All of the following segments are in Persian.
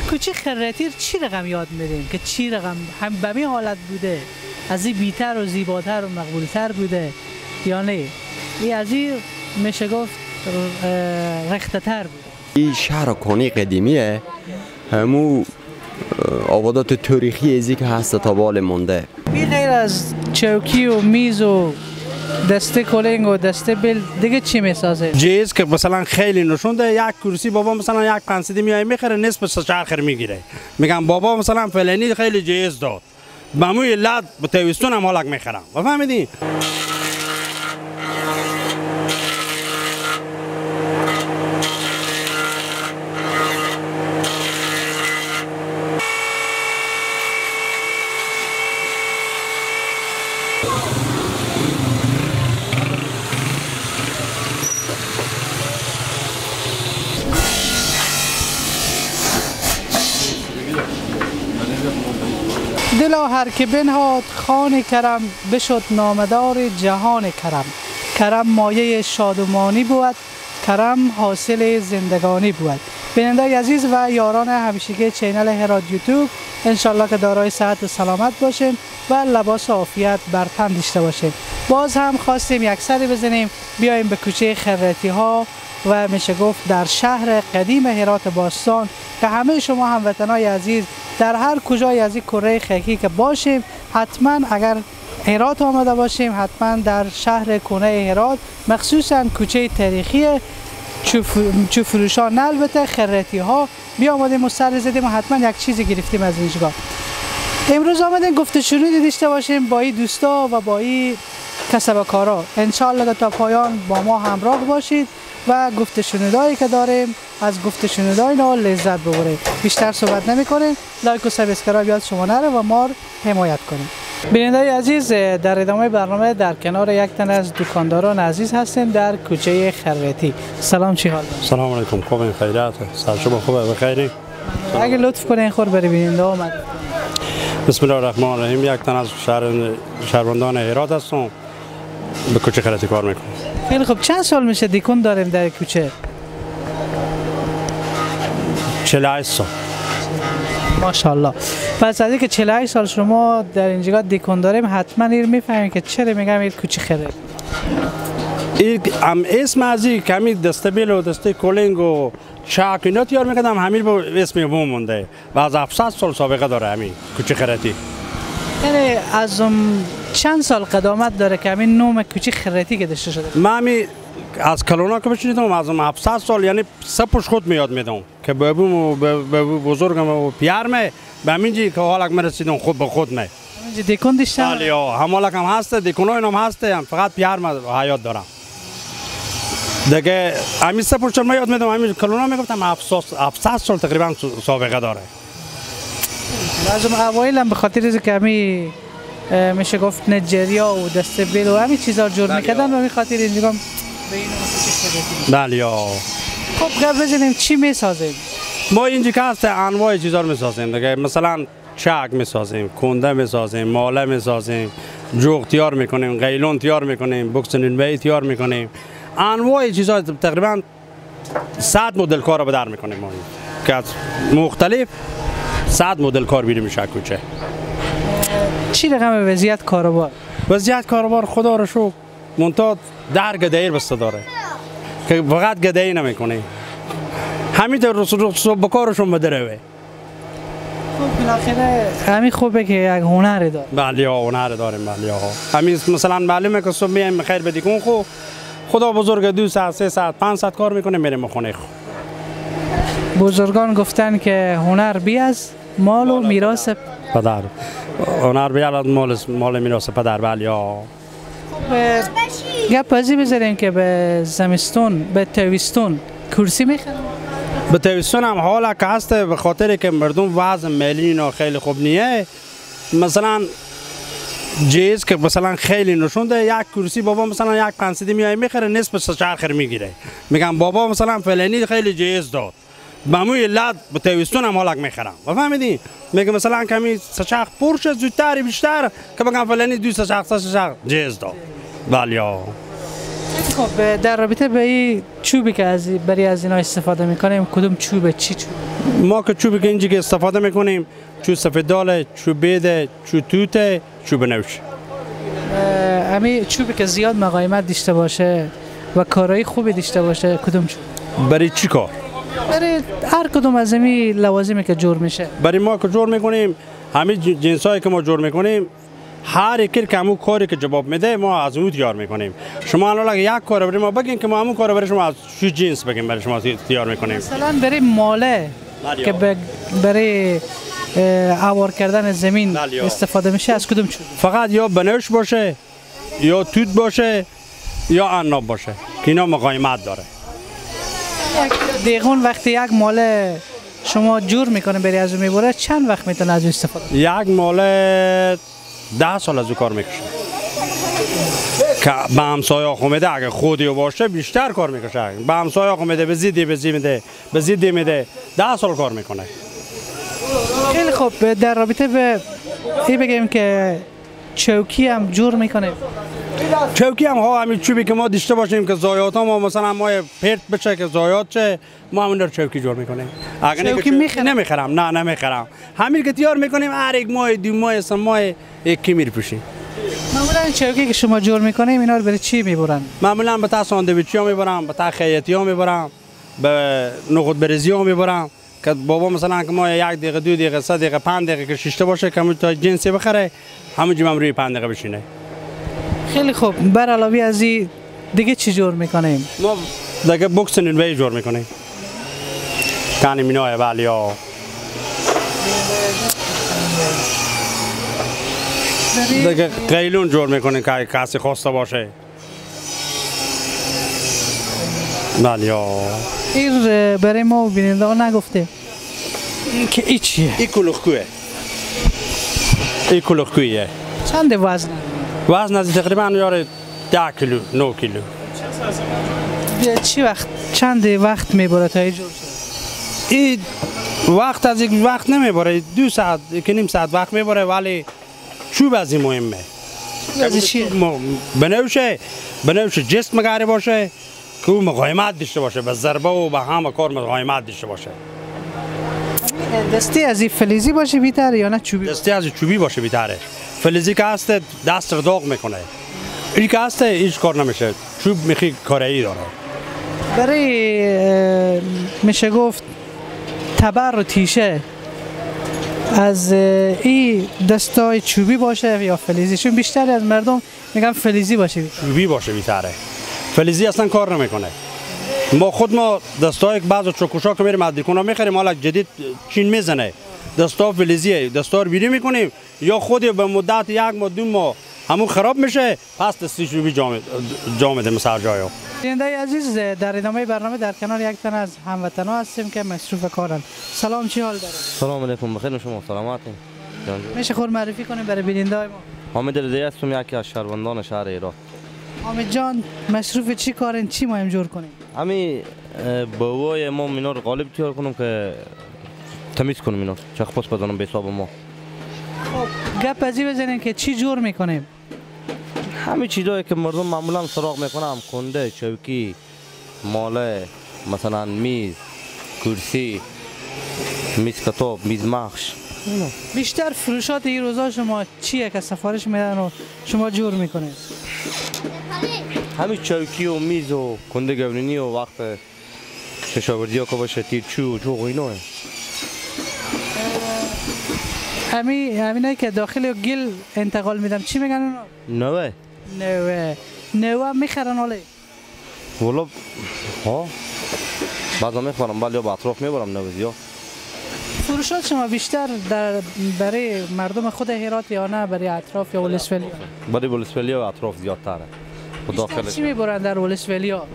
همین کوچه خرتی چی رقم یاد میدین که چی رقم هم به می حالت بوده از این بیتر و زیباتر و مقبولتر بوده یا نه این از این میشه گفت رختتر بوده؟ این شهر کنی قدیمیه همو آبادات تاریخی ازی که هست تا بال مونده. بی غیر از چوکی و میز و دسته کلنگ و دسته بل دیگه چی میسازه؟ جیز که مثلا خیلی نشونده یک کرسی بابا مثلا یک 500 میای میخره نصف سچرخر میگیره میگم بابا مثلا فلانی خیلی جیز داد بموی لد به تویستون هم حالک میخرم فهمیدی؟ دلا هر که بنهاد خوان کرم بشد نامدار جهان کرم. کرم مایه شادمانی بود، کرم حاصل زندگانی بود. بیننده عزیز و یاران همیشگی چینل هرات یوتیوب انشالله که دارای صحت و سلامت باشیم و لباس عافیت بر تن داشته باشیم. باز هم خواستیم یک سری بزنیم بیایم به کوچه خرتی ها و میشه گفت در شهر قدیم هرات باستان که همه شما هموطنای عزیز در هر کجای از این کره خاکی که باشیم حتما اگر هرات آمده باشیم حتما در شهر کنه هرات مخصوصا کوچه تاریخی چوفروشان البته خرتی ها بیا آمدیم و سر زدیم و حتما یک چیزی گرفتیم از اینجا. امروز آمدیم گفته شروعی داشته باشیم با این دوستا و با این کسب کارا. انشالله تا پایان با ما همراه باشید و گفته شنودایی که داریم از گفته شنودای اینا لذت ببرید. بیشتر صحبت نمی کنیم، لایک و سابسکرایب یاد شما نره و ما رو حمایت کنیم. بیننده عزیز در ادامه برنامه در کنار یک تن از دکانداران عزیز هستیم در کوچه خرتی. سلام، چی حال؟ سلام علیکم، خوبین؟ خیریت؟ سر شما خوبه؟ بخیری؟ اگه لطف کنین خور بری بیننده آمد. بسم الله الرحمن الرحیم. یک تن از شهروندان هرات هستم، به کوچه خرتی کار میکنم. خیلی خوب. چند سال میشه دکان داریم در کوچه؟ 48 سال. ماشاءالله. پس از اینکه 48 سال شما در اینجا دکان داریم حتما این میفهمید که چرا میگم این کوچه خرتی. این اسم ازی کمی دسته بیل و دسته کلنگ و چاک اینا تیار میکردم همین به اسم بوم مونده و از 700 سال سابقه داره همین کوچه خرتی. یعنی از چند سال قدامت داره که همین نام کوچه خرتی که داشته شده؟ من همین از کلونا که بشنیدم از 700 سال یعنی سپوش خود میاد میدم که به بزرگم و پیرمه به همینجی که حالک مرسیدم خود به خود می همینجی دکان داشتم؟ بله همالک هم هسته، دکانای هم هسته، فقط پیرم حیات دارم دیگه. همین سپوش چون میاد میدم همین کلونا میگفتم 700 سال تقریبا سابقه داره. از اوایل هم به خاطر از که همین میشه گفت نجریا و دسته بیل و همین چیزا جور میکردن و همین خاطر اینجا به این کوچه خرتی. بله. خب قبل بزنیم چی میسازیم؟ ما اینجا که هست انواع چیزا رو میسازیم دیگه، مثلا چاک میسازیم، کنده میسازیم، ماله میسازیم، جوغ تیار میکنیم، قیلون تیار میکنیم، بوکس نینبی تیار میکنیم، انواع چیزا تقریبا 100 مدل کار رو به در میکنیم ما که از مختلف 100 مدل کار بیرون میشه کوچه. چی رقم وضعیت کاروبار؟ وضعیت کاروبار خدا رو شکر منتها در گدایر بسته داره که فقط گدایی نمیکنه، همین رو به کارشون بدره. خب بالاخره همین خوبه که یک هنری داره. بله هنر داریم. بله همین مثلا معلومه که صبح میایم خیر بدی کن خدا بزرگ 2 ساعت 3 ساعت 5 ساعت کار میکنه میریم خونه. بزرگان گفتن که هنر بی از مال و میراث پدر، هنر بی از مال میراث پدر. بله گپ ازی بذاریم که به زمستون به تویستون کرسی میخرن. به تویستون هم حالا که هست به خاطر که مردم وزن ملی اینا خیلی خوب نیه. مثلا جیز که مثلا خیلی نشونده یک کرسی بابا مثلا یک 500 میای میخره نصف سچرخر میگیره میگم بابا مثلا فلانی خیلی جیز داد بموی لد به تویستون هم حالک میخرم فهمیدی؟ میگه مثلا کمی سچرخ پرش زودتر بیشتر که بگم فلانی 2 سچرخ جیز داد. بله خب در رابطه به این چوبی که برای از اینا استفاده میکنیم کدوم چوبه چی چوب؟ ما که چوبی که اینجا که استفاده میکنیم چوب سفیداله، چوب بیده، چوب توته، چوب نوش. همین چوبی که زیاد مقاومت داشته باشه و کارایی خوبی داشته باشه کدوم چوب؟ برای چی کار؟ برای هر کدوم از این لوازمی که جور میشه. برای ما که جور میکنیم همین جنسایی که ما جور میکنیم هر یکی که همون کاری که جواب میده ما از اون تیار میکنیم. شما الان اگه یک کار برای ما بگین که ما همون کار برای شما از چه جنس بگیم برای شما تیار میکنیم. مثلا برای ماله که برای آوار کردن زمین استفاده میشه از کدوم چوب؟ فقط یا بنوش باشه یا توت باشه یا عناب باشه که اینا مقاومت داره. دیگون وقتی یک ماله شما جور میکنه بری از اون میبره چند وقت میتونه از اون استفاده کنه؟ یک ماله 10 سال از اون کار میکشه که به همسایه خومیده اگه خودی باشه بیشتر کار میکشه. به همسایه خومیده به زیدی میده 10 سال کار میکنه. خیلی خوب در رابطه به این بگیم که چوکی هم جور میکنه. چوکی هم همین چوبی که ما داشته باشیم که زایات ما مثلا ما پرت بشه که زایات چه ما همون در چوکی جور میکنیم. اگه چوکی نمیخرم نه نمیخرم همین که تیار میکنیم هر یک ماه دو ماه سه ماه یکی میپوشیم. معمولا چوکی که شما جور میکنیم اینا رو برای چی میبرن؟ معمولا به تا ساندویچی ها میبرم، به تا خیاطی ها میبرم، به نخود برزی ها میبرم که بابا مثلا که ما 1 دقیقه 2 دقیقه 3 دقیقه 5 دقیقه که شیشته باشه که همون تا جنسی بخره همونجا من روی 5 دقیقه بشینه. خیلی خوب بر علاوه از این دیگه چی جور میکنیم؟ ما دیگه بوکس نینوی جور میکنیم. کانی مینای بالیا دیگه قیلون جور میکنیم که کسی خواسته باشه. بالیا این برای ما بیننده ها نگفته که ای چیه؟ ای کلوخکوه. ای کلوخکویه. چند وزن؟ وزن از تقریبا یاره 10 کیلو 9 کیلو. چی وقت چند وقت میبره تا این جور شد؟ این وقت از یک وقت نمیبره 2 ساعت 1.5 ساعت وقت میبره ولی چوب از این مهمه. بنوشه جسم گاری باشه که اون مقاومت داشته باشه به ضربه و به همه کار مقاومت داشته باشه. دستی از این فلزی باشه بیتره یا نه چوبی؟ دستی از چوبی باشه بیتره. فلزی که هست دست رو داغ میکنه. این که هست هیچ کار نمیشه. چوب میخی کارایی داره. برای میشه گفت تبر و تیشه از این دستای چوبی باشه یا فلزی؟ چون بیشتر از مردم میگن فلزی باشه. چوبی باشه بیتره. فلزی اصلا کار نمیکنه. ما دستای بعضی چکشا که میریم از دیکونا میخریم حالا جدید چین میزنه. دستا فلزیه دستا رو بیری میکنیم یا خودی به مدت 1 ماه 2 ماه همون خراب میشه پس دستی چوبی جا میده مثلا جایا. بیننده عزیز در ادامه برنامه در کنار یک تن از هموطنا هستیم که مصروف کارن. سلام چی حال داره؟ سلام علیکم بخیر شما سلامتین. میشه خود معرفی کنیم برای بیننده ما؟ حامد رضایی هستم یکی از شهروندان شهر هرات. حامد جان مصروف چی کارن چی مایم جور کنیم؟ همین بوای ما اینا رو غالب تیار کنم که تمیز کنیم اینا چخ پاس بدانم به حساب ما. خب گپ ازی بزنیم که چی جور میکنیم؟ همین چیزایی که مردم معمولا سراغ میکنم کنده چوکی ماله مثلا میز کرسی میز کتاب میز مخش. بیشتر فروشات این روزا شما چیه که سفارش میدن و شما جور میکنید؟ همین چوکی و میز و کنده گونینی و وقت کشاورزی ها که باشه تیرچو و جوغ اینو همینایی که داخل گل انتقال میدم چی میگن اونا؟ نوه میخرن حالی؟ والا ها بعضا میخورم ولی با اطراف میبرم نوزی ها. فروشات شما بیشتر برای مردم خود هرات یا نه برای اطراف یا ولسوالی؟ برای ولسوالی و اطراف زیادتره. بیشتر چی میبرن در ولسوالی ها؟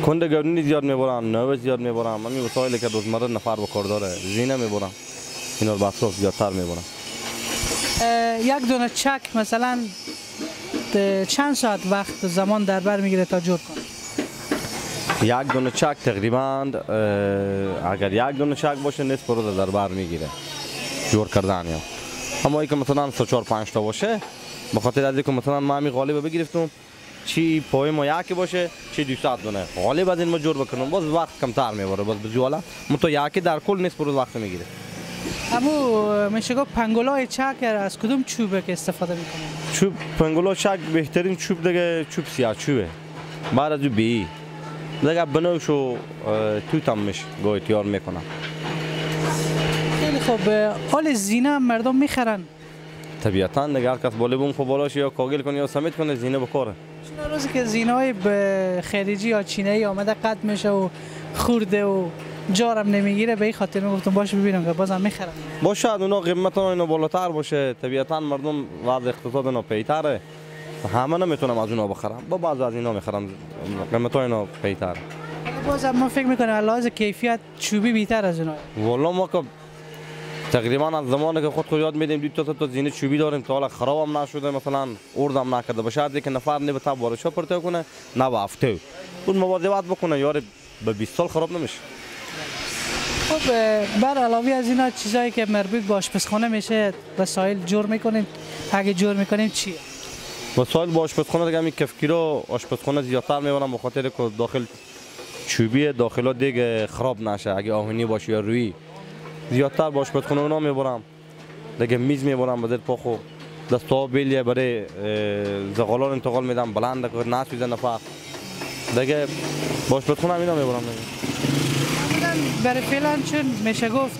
کنده گونینی زیاد میبرن، نوه زیاد میبرن، همین وسایلی که روزمره نفر به کار داره زینه میبرن. اینا رو به اطراف زیادتر میبرن. یک دونه چک مثلا چند ساعت وقت زمان در بر میگیره تا جور کنه؟ یک دونه چک تقریبا اگر یک دونه چک باشه نصف روز در بر میگیره جور کردن یا اما ای که مثلا 4-5 تا باشه به خاطر از اینکه مثلا ما همین غالب بگرفتم چی پای ما یکی باشه چی 200 دونه غالب از این ما جور بکنم باز وقت کمتر میبره باز بزیوالا تو یکی در کل نیست پر وقت میگیره. اما میشه گفت پنگولای چاکر از کدوم چوبه که استفاده میکنه؟ چوب پنگولا چاک بهترین چوب دیگه چوب سیاه چوبه. بعد از بی دیگه بنوشو توت هم میشه گاهی تیار میکنم. خیلی خوب. حال زینه مردم میخرن؟ طبیعتاً دیگه هر کس بالا بوم خب بالاش یا کاغل کنه یا سمیت کنه زینه بکاره. چون روزی که زینه های خارجی یا چینی آمده قد میشه و خورده و جارم نمیگیره به این خاطر میگفتم باشه ببینم که بازم میخرن. باشه اونا قیمت اونا بالاتر باشه طبیعتاً مردم وضع اقتصاد اونا پیتره همه نمیتونم از اونا بخرم با بعض از اینا میخرم قیمت اونا پیتره. بازم ما فکر میکنم لحاظ کیفیت چوبی بیشتر از اونها. والله ما که تقریبا از زمانی که خود یاد میدیم دو تا زینه چوبی داریم تا حالا خرابم نشده مثلا اردم نکرده باشه که نفر نه به تاب وارد پرته کنه نه به هفته اون مواظبت بکنه یار به 20 سال خراب نمیشه. خب بر علاوه از اینا چیزایی که مربوط به آشپزخانه میشه وسایل جور میکنیم اگه جور میکنیم چیه؟ وسایل با آشپزخانه دیگه همین کفگیر و آشپزخانه زیادتر میبرم به خاطر که داخل چوبی داخل دیگه خراب نشه اگه آهنی باشه یا روی زیادتر با آشپزخانه اونا میبرم دیگه میز میبرم به زیر پاخو دستا بیلیه برای زغالان انتقال میدم بلند که نسوزه نفر دیگه با آشپزخانه اینا میبرم برای فعلا چون میشه گفت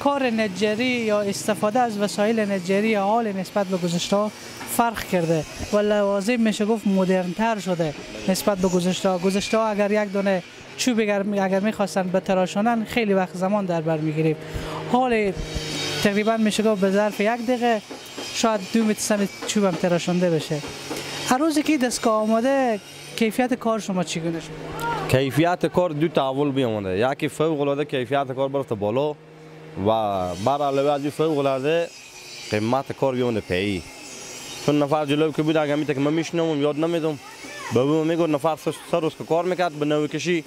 کار نجاری یا استفاده از وسایل نجاری حال نسبت به گذشته فرق کرده و لوازم میشه گفت مدرن‌تر شده نسبت به گذشته اگر یک دونه چوب اگر میخواستن به تراشانن خیلی وقت زمان در بر میگیریم. حال تقریبا میشه گفت به ظرف 1 دقیقه شاید 2 متر سم چوبم تراشانده بشه. هر روزی که دستگاه آماده کیفیت کار شما چگونه شده؟ کیفیت کار دو تحول بیامده یکی فوق العاده کیفیت کار برفته بالا و بر علاوه از فوق العاده قیمت کار بیامده پی چون نفر جلو که بود اگه میته که من میشنم یاد نمیدم بابا میگه نفر 3 روز که کار میکرد به نوی کشی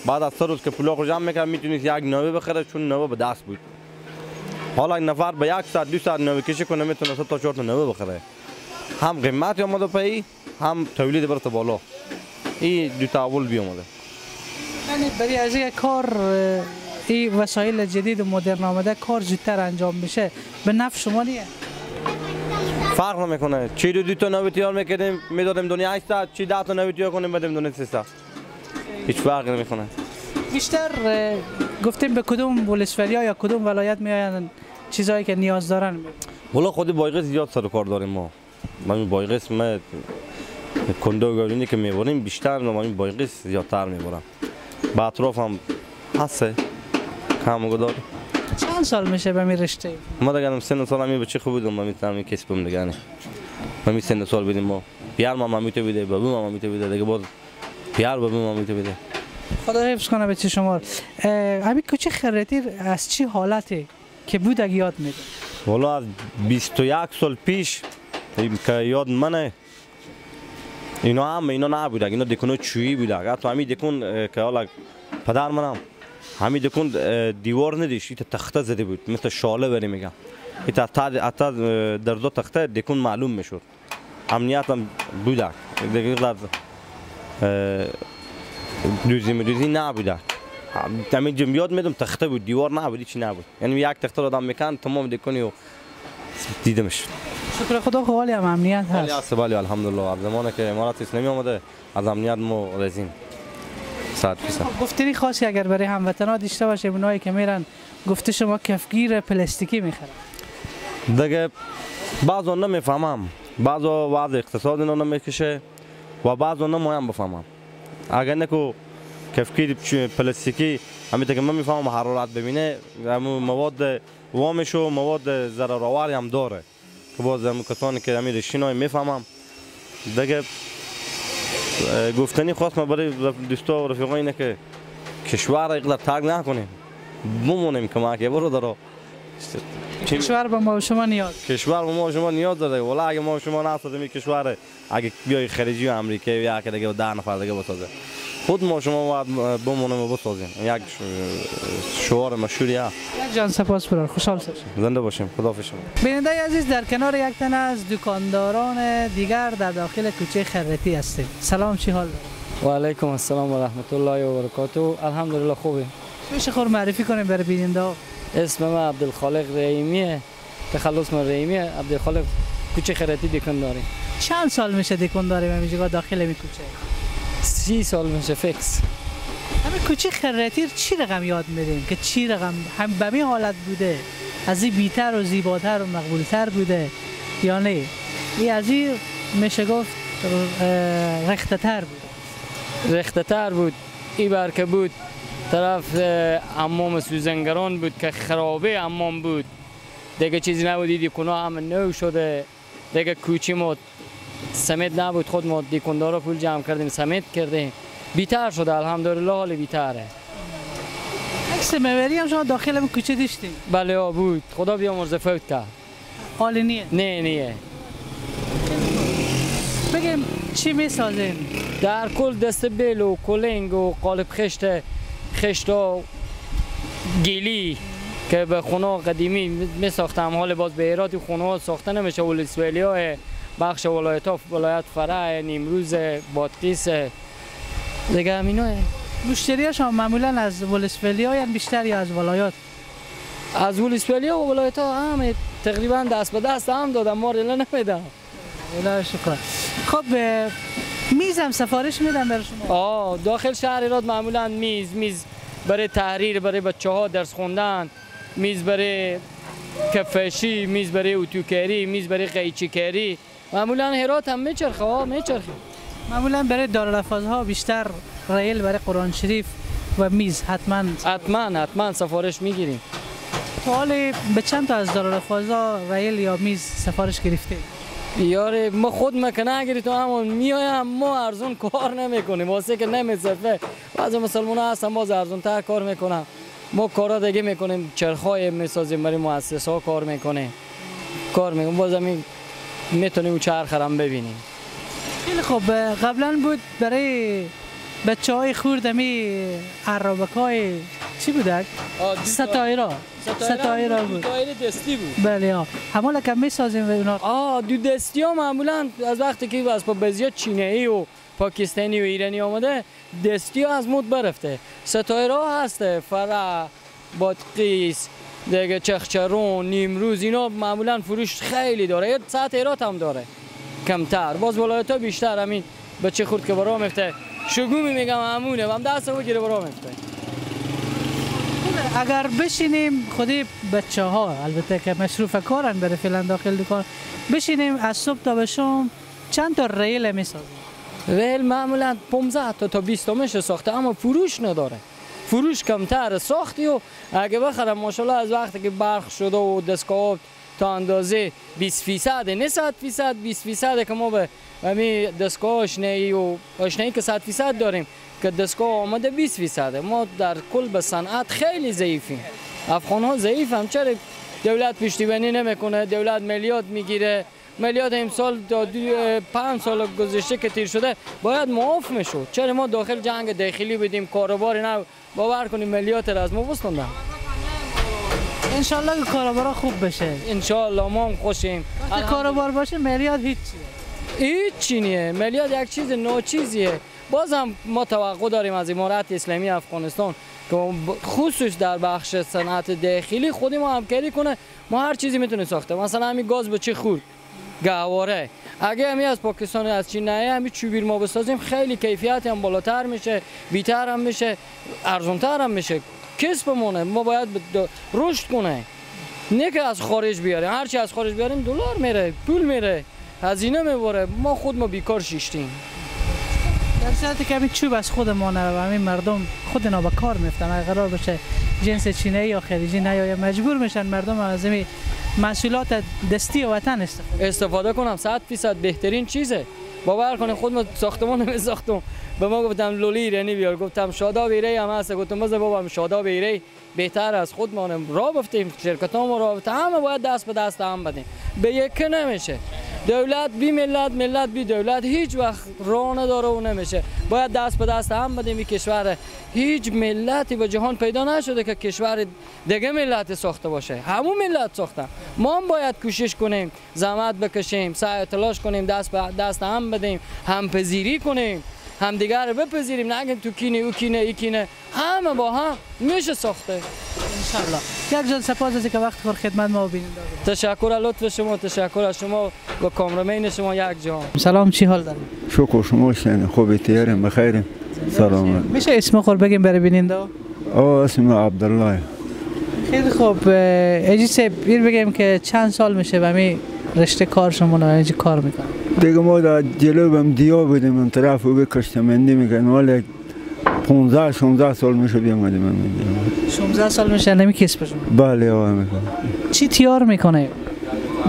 بعد از 3 روز که پولاق رو جمع میکرد میتونید یک نوی بخره چون نوی به دست بود. حالا یک نفر به 1 ساعت 2 ساعت نوی کشی کنه میتونه 3 تا 4 تا نوی بخره هم قیمت آمده پی هم تولید برفته بالا. این دو تحول بیامده. یعنی برای از یک کار این وسایل جدید و مدرن آمده کار زودتر انجام میشه به نفع شما نیه؟ فرق نمیکنه چی 2 تا نوی تیار میکردیم میدادیم دنیا 8 ساعت چی 10 تا نوی تیار کنیم بدیم دنیا 3 ساعت هیچ فرق نمیکنه. بیشتر گفتیم به کدوم ولسوالی یا کدوم ولایت میآیند چیزایی که نیاز دارن؟ والا خود بایغس زیاد سر کار داریم ما بایغس ما کنده و گارینی که میبریم بیشتر من بایغس زیادتر میبرم با اطراف هم هسته کامو داره. چند سال میشه به می رشته؟ ما دیگه سن سال همی بچه خوب بودم من میتونم کسبم دیگه نه من سن سال بدیم ما پیار ما میتونه بده بابا ما میتونه بده دیگه باز پیار بابا ما میتونه بده. خدا حفظ کنه بچه شما. همین کوچه خریتی از چی حالتی که بود اگه یاد میده؟ والا از 21 سال پیش که یاد منه اینا نبود اینا دکون چویی بود اگه تو همین دکون که حالا پدر منم همین دکون دیوار ندیش ایت تخته زده بود مثل شاله بری میگم ایت اتا در 2 تخته دکون معلوم میشد امنیت هم بود دیگه دوزی نبود همین جمعیات میدم تخته بود دیوار نبود چی نبود یعنی یک تخته رو آدم میکن تمام دکونی و دیده میشد. شکر خدا خوالی هم امنیت هست. بله الحمدلله از زمانی که امارات اسلامی آمده از امنیت ما رزین 100%. گفتنی خاصی اگر برای هموطنا داشته باشه اونایی که میرن گفته شما کفگیر پلاستیکی میخرن دیگه بعضا نمیفهمم بعضا وضع اقتصاد اینا نمیکشه و بعضا نمایم بفهمم اگر نکو کفگیر پلاستیکی همین که من میفهمم حرارت ببینه مواد وامش و مواد ضررآوری هم داره که باز هم کسانی که همین رشینای میفهمم دیگه گفتنی خواست ما برای دوستا و رفیقا اینه که کشور را اقدر ترک نکنیم بمونیم کمک برو دارو کشور به ما و شما نیاز کشور به ما و شما نیاز داره والا اگه ما و شما نسازیم این کشور اگه بیای خلیجی و امریکایی یا که دیگه 10 نفر دیگه بسازه خود ما شما باید بمونیم و بسازیم. یک شعار مشهوری هست. یک جان سپاس برار، خوشحال شدم. زنده باشیم. خداحافظ شما. بیننده عزیز، در کنار یک تن از دکانداران دیگر در داخل کوچه خرتی هستیم. سلام، چی حال دارید؟ و علیکم السلام و رحمت الله و برکاته. الحمدلله خوبه. میشه خور معرفی کنیم برای بیننده ها؟ اسم من عبدالخالق رحیمیه، تخلص من رحیمیه. عبدالخالق کوچه خرتی دکانداری. چند سال میشه دکانداری میشه داخل این کوچه؟ 30 سال میشه فیکس. همین کوچه خرتی چی رقم یاد میدیم که چی رقم هم به این حالت بوده؟ از این بیتر و زیباتر و مقبولتر بوده یا نه؟ این از این میشه گفت رختتر بود. رختتر بود. این برکه بود طرف حمام سوزنگران بود که خرابه حمام بود. دیگه چیزی نبود. دیکونا هم نو شده. دیگه کوچه ما سمت نبود. خود ما دیکندارا پول جمع کردیم سمت کردیم. بیتر شده الحمدلله. حال بیتره. عکس مبری هم شما داخل این کوچه داشتین؟ بله بود. خدا بیامرزه فوت کرد. حال نیه؟ نه. بگیم چی میسازین؟ در کل دست بیل و کلنگ و قالب خشت و گیلی که به خونه قدیمی می ساختم. حال باز به ایراد خونه ها ساخته نمیشه. ولسوالی های بخش ولایت ها، ولایت فرع، نیمروز، بادغیس دیگه همینه. مشتریاش هم معمولا از ولسوالی ها بیشتر یا از ولایات؟ از ولسوالی ها و ولایت ها همه تقریبا دست به دست هم دادم. ما ریلا نمیدم. الهی شکر. خب میزم سفارش میدم برای شما؟ داخل شهر ایراد معمولا میز برای تحریر، برای بچه ها درس خوندن، میز برای کفشی، میز برای اتوکاری، میز برای قیچیکاری. معمولا هرات هم میچرخه. معمولا برای دارالافازها بیشتر ریل برای قرآن شریف و میز حتما سفارش میگیریم. حالا به چند تا از دارالافازها ریل یا میز سفارش گرفته؟ یاره ما خود مکنه گیری تو همون میایم. ما ارزون کار نمیکنیم واسه که نمیصفه. بعضی مسلمان ها هستن باز ارزون تر کار میکنن. ما کارا دیگه میکنیم. چرخای میسازیم برای مؤسسه ها کار میکنیم. باز همین میتونیم چرخ هم ببینیم. خیلی خوب. قبلا بود برای بچه های خوردمی عربکای چی بودک؟ ستایرا بود. ستایره دستی بود. بله همه لکه میسازیم اونا. دو دستی ها معمولا از وقتی که از بزیاد چینی و پاکستانی و ایرانی آمده دستی ها از مود برفته. ستایره ها هسته فرع، بادغیس دیگه، چخچرون، نیمروز اینا معمولا فروش خیلی داره. یه ساعت ایرات هم داره کمتر. باز ولایت ها بیشتر همین بچه خورد که برام میفته شگومی میگم همونه هم دست رو گیره برام میفته. اگر بشینیم خودی بچه ها البته که مصروف کارن برای فعلا داخل دکان بشینیم از صبح تا به شام چند تا ریل میسازیم؟ ریل معمولا 15 تا 20 میشه ساخته اما فروش نداره. فروش کمتر ساختی و اگه بخرم ماشاءالله از وقتی که برق شده و دستگاه تا اندازه 20% نه 100% 20% که ما به همین دستگاه آشنایی که 100% داریم که دستگاه آمده 20%. ما در کل به صنعت خیلی ضعیفیم. افغان ها ضعیف هم. چرا دولت پشتیبانی نمیکنه؟ دولت میلیارد میگیره. میلیارد امسال تا 5 سال گذشته که تیر شده باید معاف میشد. چرا ما داخل جنگ داخلی بودیم کاروباری نه باور کنیم میلیارد را از ما بستوندن. انشالله که کاروبارا خوب بشه. انشالله ما هم خوشیم. وقتی کاروبار باشه میلیارد هیچی نیه. میلیارد یک چیز ناچیزیه. بازم ما توقع داریم از امارت اسلامی افغانستان که خصوص در بخش صنعت داخلی خودی ما همکاری کنه. ما هر چیزی میتونه ساخته. مثلا همین گاز به چه خورد گهواره اگه همی از پاکستان از چین نه همی چوبیر ما بسازیم خیلی کیفیت هم بالاتر میشه، بیتر هم میشه، ارزانتر هم میشه. کسبمونه ما باید رشد کنه نه که از خارج بیاریم. هرچی از خارج بیاریم دلار میره، پول میره، هزینه میبره. ما خود ما بیکار شیشتیم. در صورتی که همین چوب از خود ما نره و همین مردم خود اینا به کار میفتن اگر قرار بشه جنس چینی یا خلیجی نیاید مجبور میشن مردم از این محصولات دستی وطن استفاده کنم. 100% بهترین چیزه. باور کنید خود ما ساختمان نمی‌ساختم. به ما گفتم لولی ایرانی بیار. گفتم شاداب ایرانی هم هست. گفتم بذار بابا شاداب ایرانی بهتر از خود ما راه بفتیم. شرکت‌ها ما راه بفتیم. همه باید دست به دست هم بدیم. به یک نمیشه. دولت بی ملت، ملت بی دولت هیچ وقت راه نداره و نمیشه. باید دست به دست هم بدیم. این کشور هیچ ملتی به جهان پیدا نشده که کشور دیگه ملت ساخته باشه. همون ملت ساختن. ما هم باید کوشش کنیم، زحمت بکشیم، سعی تلاش کنیم، دست به دست هم بدیم، همپذیری کنیم، همدیگر رو بپذیریم، نگیم تو کینه او کینه ای کینه، همه با هم میشه ساخته انشالله. یک جان سپاس از که وقت خود خدمت ما بیننده بود. تشکر از لطف شما، تشکر از شما و کامرمین شما. یک جان سلام، چی حال دارید؟ شکر شما شنید خوبی تیرم بخیرم. سلام. میشه اسم خود بگیم برای بیننده؟ اسم عبدالله. خیلی خوب. اجی سه بیر بگیم که چند سال میشه و می رشته کار شما رو کار میکنم؟ دیگه ما در جلو بهم دیا بودیم اون طرف و کشتمندی میکنم، ولی 15-16 سال میشه بیامدیم. 16 سال میشه نمی کسب شما؟ بله آقا میکنم. چی تیار میکنه؟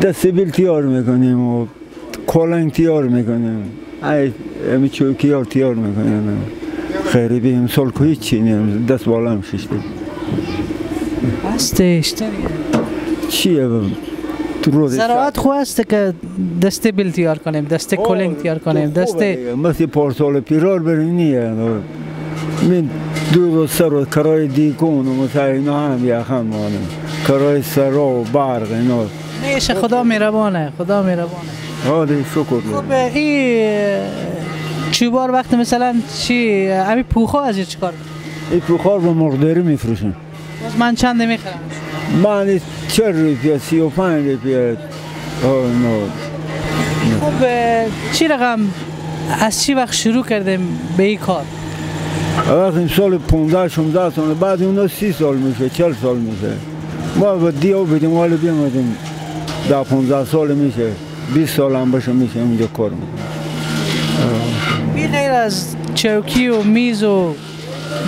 دستبیل تیار میکنیم و کلنگ تیار میکنیم، امی چوکیار تیار میکنیم. خیلی بیم سال که هیچ چی نیم، دست بالا هم ششته هستش چیه زراعت خواه است که دسته بیل تیار کنیم، دسته کلنگ تیار کنیم، دسته مثل پارسال پیرار بریم نیه. من دو سر و کرای دیکون و مثلا اینا هم یخم مانم، کرای سرا و برق اینا. نیشه خدا میربانه، خدا میربانه. آده شکر. خب این چوبار وقت مثلا چی امی پوخا از چی کار؟ این پوخا رو مقداری میفروشن. من چند میخرم؟ من 40 روپیه 35 روپیه. خب چی رقم از چی وقت شروع کردیم به این کار؟ وقتی سال 15-16 سال، بعد اونا 30 سال میشه، 40 سال میشه. ما با دیو بدیم حالا بیامدیم 10-15 سال میشه، 20 سال هم باشه میشه اونجا کار میکنم. بی غیر از چوکی و میز و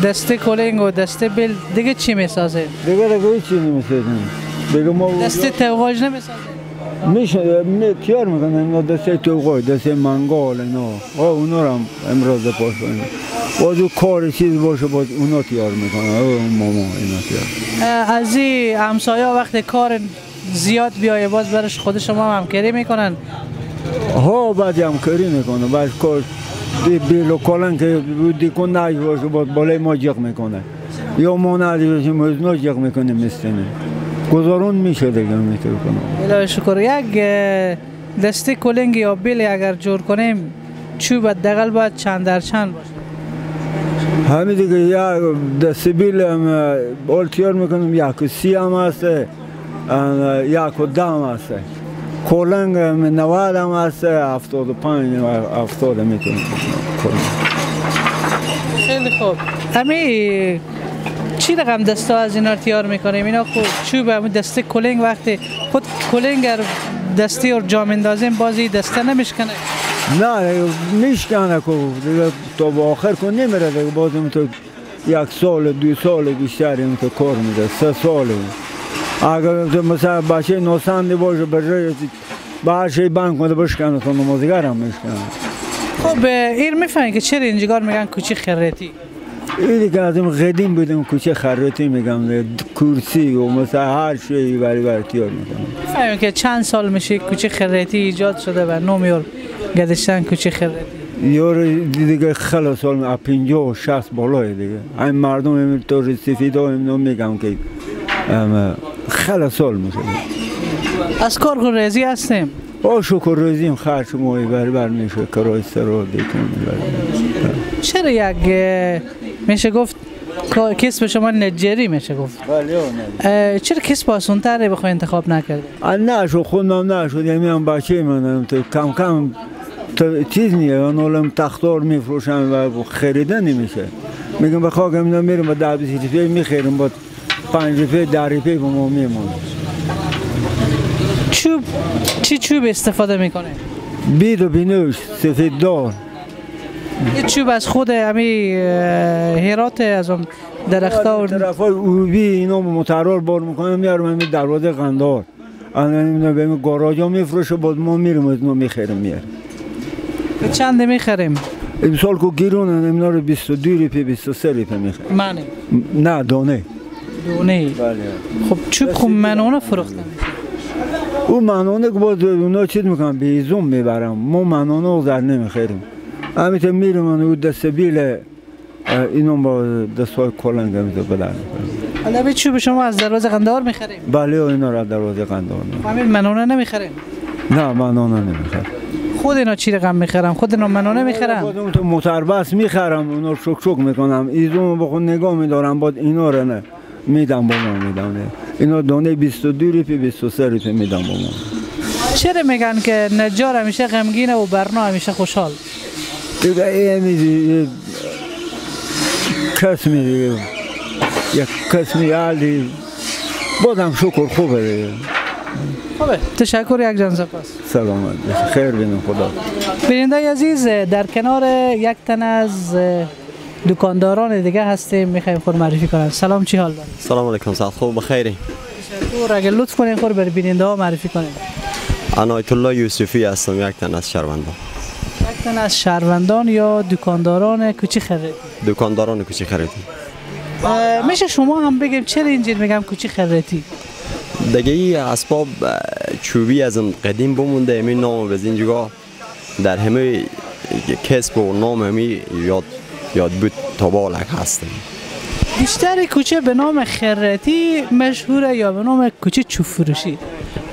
دسته کلنگ و دسته بیل دیگه چی میسازه؟ دیگه چی نمیسازیم. دیگه ما دسته توغاج نمیسازه؟ میشه تیار میکنم، دسته توغاج، دسته منگال اینا. اونا رو هم امروز پاس کنیم. بازو کار چیز باشه باز اونا تیار میکنن، ماما اینا تیار. از این همسایه وقت کار زیاد بیایه باز برش خود شما همکاری میکنن؟ ها بعد همکاری میکنه، بعد کار بیلو کلن که دیکن نج باشه باز بالای ما جغ میکنه، یا ما ندی باشیم از نا جغ میکنیم میستنه گذارون میشه دیگه میتر کنم. الهی شکر. یک دسته کلنگ یا بیل اگر جور کنیم چوب دقل باید چند در چند باشه؟ همین دیگه یک دسته بیل هم بال تیار میکنم، یک 30 هم هست، یک 10 هم هست. کلنگ 90 هم هست، 75 70 میتونم. خیلی خوب. همین چی رقم دسته از اینا تیار میکنیم؟ اینا خود چوب همون دسته کلنگ وقتی خود کلنگ دسته رو جا میندازیم بازی دسته نمیشکنه؟ نه میشکنه که دیگه تا با آخر که نمیره دیگه، بازم تو 1 سال 2 سال بیشتر این تو کار میده، 3 سال. اگر مثلا بچه نوسندی باشه برای هر شی بند کنه بشکنه تا نمازگر هم میشکنه. خب این میفهمی که چرا اینجگار میگن کوچه خریتی؟ این دیگه از این قدیم بودیم کوچه خریتی میگم، کرسی و مثلا هر شی بری تیار میکنم. میفهمی که چند سال میشه کوچه خریتی ایجاد شده و نمیار گذشتن کوچه خریتی؟ یار دیگه خیلی سال 50-60 بالای دیگه. این مردم اینطور سفید ها میگم که خیلی سال میشه. از کار ریزی هستیم؟ شکر ریزیم، خرچ ماهی بر میشه، کرای سرا دیتون چرا یک میشه گفت کسب شما نجاری میشه گفت؟ بله. چرا کسب آسان‌تره بخوای انتخاب نکرد؟ نشد، خودم نشد، یعنی هم بچه منم تو کم کم چیز نیه، اونم تختار میفروشن و خریده نمیشه. میگم بخواه که میرم با 10-20 روپیه میخریم، با 5 روپیه 10 روپیه با ما میمونه. چوب چی چوب استفاده میکنه؟ بید و بینوش سفید دار. یه چوب از خود همی هرات از اون درخت‌ها و طرفای اوبی اینا مترار بار میکنه، میارم همین دروازه قندار، الان به گاراژا میفروشه، بعد ما میریم از ما میخریم میاریم. به چند میخریم؟ امسال که گیرونن اینا رو 22 روپیه 23 روپیه میخریم. منه؟ نه دانه. دانه. بله. خب چوب خوب منونه فروختن. او منانه که باز اونا چیز میکنن بیزون میبرم، ما منانه رو در نمیخیریم. همینطور میرم او دست بیل اینو با دستای کلنگ همیطور بلند میکنیم. حالا به چوب شما از دروازه قندهار میخریم؟ بله اینا را دروازه قندهار میخریم. همین منانه نمیخریم؟ نه منانه نمیخرم. خود اینا چی رقم میخرم؟ خود اینا منانه میخرم؟ اون تو متربس میخرم، اونا شک شک میکنم، ایزون بخون نگاه میدارم، بعد اینا رو نه میدم با ما میدم. اینا دانه 22 روپیه 23 روپیه میدم با ما. چرا میگن که نجار همیشه غمگینه و برنا همیشه خوشحال؟ دیگه این کسمی دیگه یک کسمی علی بادم شکر خوبه دیگه. خوبه، تشکر یک جان، سپاس. سلامت، خیر بینم خدا. بیننده عزیز، در کنار یک تن از دکانداران دیگه هستیم، میخوایم خود معرفی کنن. سلام، چی حال دارید؟ سلام علیکم، سلام، خوب بخیری؟ تشکر. اگه لطف کنین خود بر بیننده ها معرفی کنین. عنایت الله یوسفی هستم، یک تن از شهروندان. یک تن از شهروندان یا دکانداران کوچی خرید؟ دکانداران کوچی خریدی. میشه شما هم بگیم چرا اینجوری میگم کوچی خریدی؟ دیگه این اسباب چوبی از اون قدیم بمونده، همین نام از اینجا در همه کسب و نام همی یاد بود تا بالک هستیم. بیشتر کوچه به نام خریتی مشهوره یا به نام کوچه چوب فروشی؟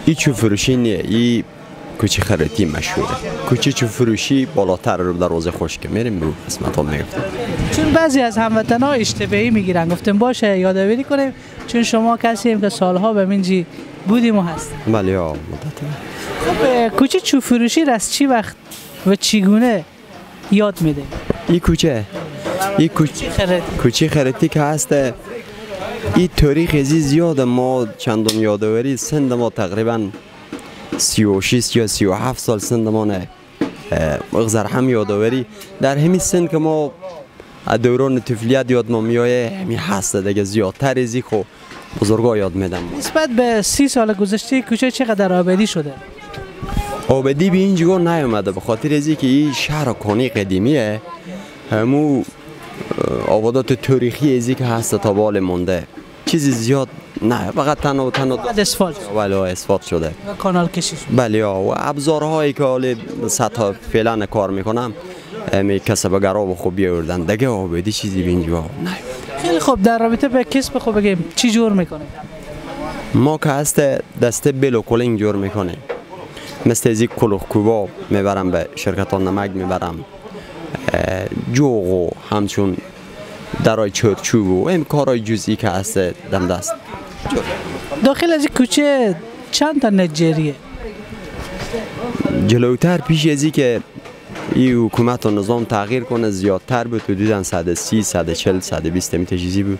این چوب فروشی نیه، این کوچه خریتی مشهوره. کوچه چوب فروشی بالاتر رو دروازه خشک میریم رو قسمت ها میگفتم. چون بعضی از هموطن‌ها اشتباهی میگیرن، گفتم باشه یادآوری کنیم چون شما کسیم که سالها به منجی بودیم و هستیم. بله ها مدته. خب کوچه چوب فروشی را از چی وقت و چگونه یاد میده؟ این کوچه کوچه خریتی که هست، این تاریخ زیاد ما چندان یادآوری سند ما تقریبا 36 یا 37 سال سند ما نه اغزر هم یادآوری در همین سند که ما دوران طفولیت یاد ما میایه همین هست دیگه. زیادتر ازی خو بزرگا یاد میدم. نسبت به 30 سال گذشته کوچه چقدر آبادی شده؟ آبادی به اینجا نیومده به خاطر ازی که این شهر کانی قدیمیه، همو آبادات تاریخی ازی که هست تا بال مونده، چیزی زیاد نه، فقط تنها اسفالت. بله اسفالت شده و کانال کشی شده. بله و ابزارهایی که حالا سطح فعلا کار میکنم می کسبگرا و خوب بیاوردن دیگه. آبادی چیزی به اینجا نه. خیلی خوب، در رابطه به کسب خوب بگیم چی جور میکنه؟ ما که هست دسته بلو کلینگ جور میکنیم، مثل ازی کلوخ کوبا میبرم به شرکتان نمک میبرم، جوغ و همچون درای چرچوب و این کارهای جزئی که هست دم دست. داخل از این کوچه چند تا نجاریه؟ جلوتر پیش ازی که این حکومت و نظام تغییر کنه زیادتر بود، حدوداً 130 140 120 میت چیزی بود.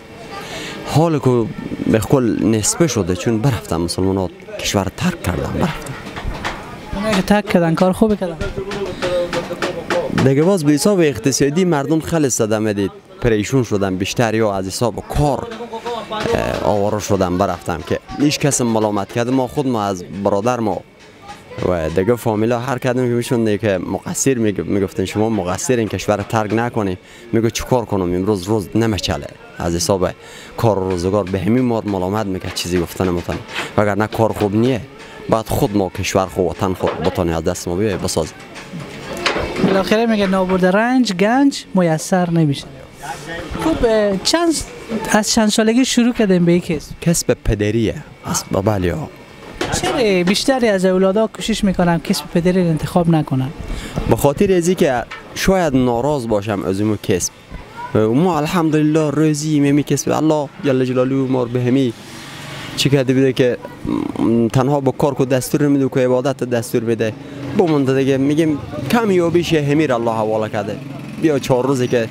حال که به کل نسبه شده چون برفتن مسلمانات کشور ترک کردن، برفتن. اونایی که ترک کردن کار خوبی کردن. دیگه باز به حساب اقتصادی مردم خیلی صدمه دید، پریشون شدن بیشتر یا از حساب کار آواره شدن برفتم که هیچ کس ملامت کرده. ما خود ما از برادر ما و دیگه فامیلا هر کدوم که میشون که مقصر میگفتن شما مقصرین کشور ترک نکنیم، میگه چیکار کنم امروز روز نمیچله از حساب کار و روزگار به همین مورد ملامت میگه چیزی گفتن متن وگرنه کار خوب نیه. بعد خود ما کشور خود وطن خود بتونه از دست ما بیه بساز. بالاخره میگه نابود رنج گنج میسر نمیشه. خب از چند سالگی شروع کردیم به این کسب پدریه اسب بله. چرا بیشتری از اولادا کوشش میکنن کسب پدری رو انتخاب نکنن؟ به خاطر ازی که شاید ناراض باشم از اون کسب. ما الحمدلله راضی می کسب الله جل جلاله ما به همی چی کرده بده که تنها با کار کو دستور میده که عبادت دستور بده بمونده دیگه. میگیم کمیابیش همیر الله حواله کرده. بیا 4 روزی که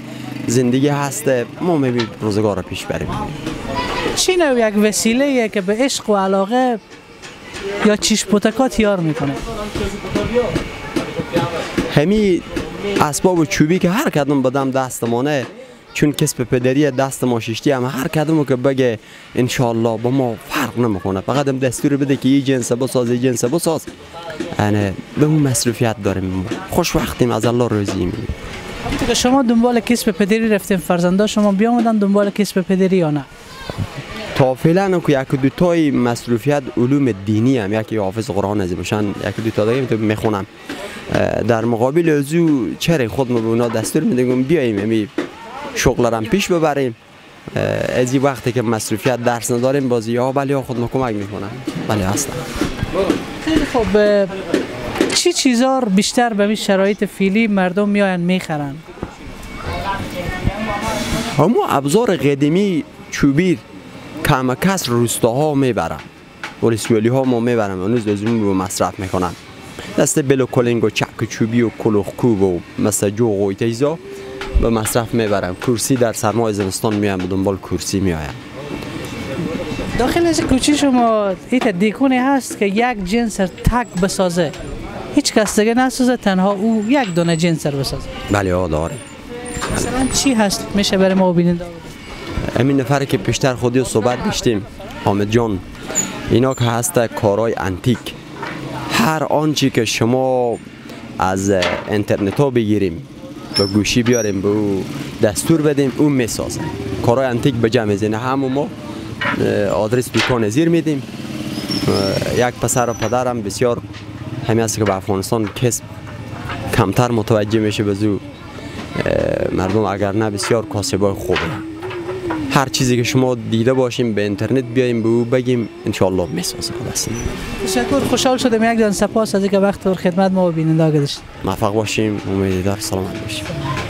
زندگی هسته ما میبینیم روزگار رو پیش بریم. چی نوع یک وسیله که به عشق و علاقه یا چیش پوتکات یار میکنه؟ همی اسباب چوبی که هر کدوم بدم دستمانه، چون کسب پدری دست ما ششتی هم هر کدومو که بگه انشالله با ما فرق نمیکنه، فقط هم دستور بده که این جنس بساز این جنس بساز. یعنی به اون مصروفیت داریم، خوش وقتیم، از الله راضییم. که شما دنبال کسب پدری رفتین، فرزندا شما بیامدن دنبال کسب پدری یا نه؟ تا فعلا که یک دو تای مصروفیت علوم دینی هم، یکی حافظ قرآن از باشن، یک دو تا دیگه میخونم. در مقابل از او چرا خودمون به اونا دستور میدیم بیاییم امی شغل را پیش ببریم. از این وقتی که مصروفیت درس نداریم بازی ها ولی خودمون کمک میکنم. ولی هستم. خیلی خوب. چی چیزا بیشتر به این شرایط فعلی مردم میآیند میخرن؟ همو ابزار قدیمی چوبی کم کس روستاها میبرن، ولسوالی ها ما میبرن هنوز لازم رو مصرف میکنن. دست بلو کلنگ و چک چوبی و کلوخ کوب و مثل جوغ و ایتیزا به مصرف میبرن. کرسی در سرمای زمستان میان به دنبال کرسی میآین. داخل از کوچه شما ایت دیکونی هست که یک جنس تک بسازه، هیچ کس دیگه نسازه، تنها او یک دونه جنس بسازه؟ بله ها داره. مثلا چی هست میشه برای ما ببینید؟ همین نفر که پیشتر خودی و صحبت داشتیم حامد جان، اینا که هست کارهای انتیک. هر آنچی که شما از اینترنت ها بگیریم به گوشی بیاریم به او دستور بدیم اون میسازه. کارهای انتیک به جمع زینه همون ما آدرس دکان زیر میدیم. یک پسر و پدرم بسیار همین است که به افغانستان کسب کمتر متوجه میشه به زو مردم، اگر نه بسیار کاسبای خوبه. هر چیزی که شما دیده باشیم به اینترنت بیایم به او بگیم انشالله میسازه. تشکر، خوشحال شدم. یک دان سپاس از اینکه وقت و خدمت ما و بیننده گذاشتید. موفق باشیم، امیدوار سلامت باشیم.